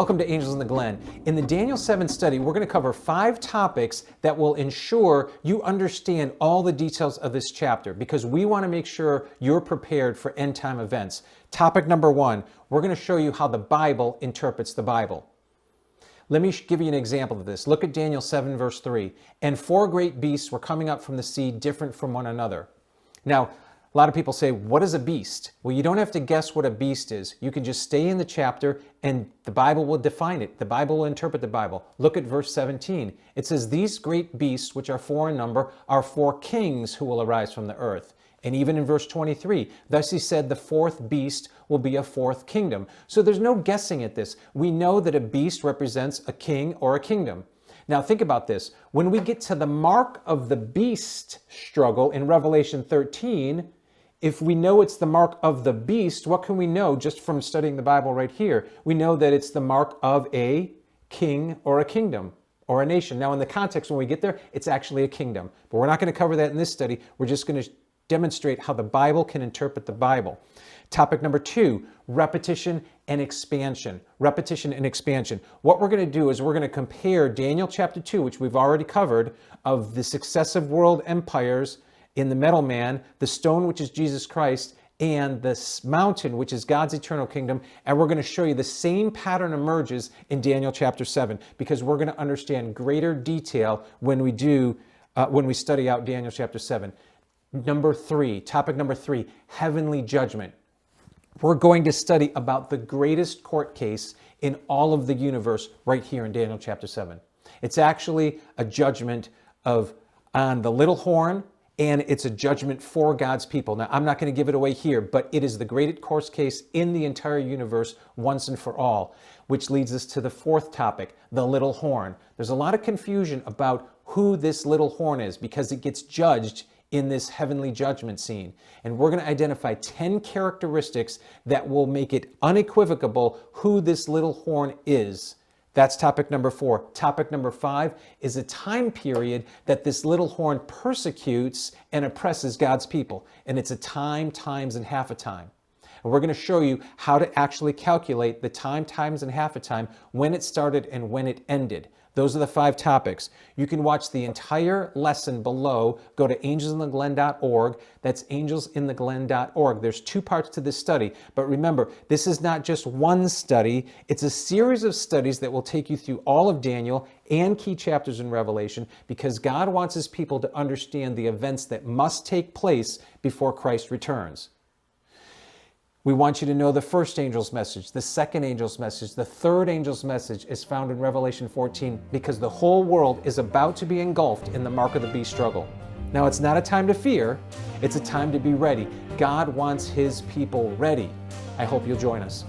Welcome to Angels in the Glen. In the Daniel 7 study, we're going to cover 5 topics that will ensure you understand all the details of this chapter, because we want to make sure you're prepared for end time events. Topic number 1, we're going to show you how the Bible interprets the Bible. Let me give you an example of this. Look at Daniel 7 verse 3. And 4 great beasts were coming up from the sea, different from one another. Now, a lot of people say, what is a beast? Well, you don't have to guess what a beast is. You can just stay in the chapter and the Bible will define it. The Bible will interpret the Bible. Look at verse 17. It says, these great beasts, which are 4 in number, are 4 kings who will arise from the earth. And even in verse 23, thus he said, the 4th beast will be a 4th kingdom. So there's no guessing at this. We know that a beast represents a king or a kingdom. Now think about this. When we get to the mark of the beast struggle in Revelation 13, if we know it's the mark of the beast, what can we know just from studying the Bible right here? We know that it's the mark of a king or a kingdom or a nation. Now in the context when we get there, it's actually a kingdom. But we're not going to cover that in this study. We're just going to demonstrate how the Bible can interpret the Bible. Topic number 2, repetition and expansion. Repetition and expansion. What we're going to do is we're going to compare Daniel chapter 2, which we've already covered, of the successive world empires in the metal man, the stone, which is Jesus Christ, and this mountain, which is God's eternal kingdom. And we're going to show you the same pattern emerges in Daniel chapter 7, because we're going to understand greater detail when we study out Daniel chapter 7. Topic number 3, heavenly judgment. We're going to study about the greatest court case in all of the universe right here in Daniel chapter 7. It's actually a judgment on the little horn, and it's a judgment for God's people. Now, I'm not going to give it away here, but it is the greatest court case in the entire universe once and for all, which leads us to the 4th topic, the little horn. There's a lot of confusion about who this little horn is because it gets judged in this heavenly judgment scene. And we're going to identify 10 characteristics that will make it unequivocal who this little horn is. That's topic number 4. Topic number 5 is a time period that this little horn persecutes and oppresses God's people. And it's a time, times, and half a time. And we're going to show you how to actually calculate the time, times, and half a time, when it started and when it ended. Those are the 5 topics. You can watch the entire lesson below. Go to angelsintheglen.org. That's angelsintheglen.org. There's 2 parts to this study. But remember, this is not just one study. It's a series of studies that will take you through all of Daniel and key chapters in Revelation, because God wants his people to understand the events that must take place before Christ returns. We want you to know the first angel's message, the second angel's message, the third angel's message is found in Revelation 14, because the whole world is about to be engulfed in the mark of the beast struggle. Now, it's not a time to fear, it's a time to be ready. God wants his people ready. I hope you'll join us.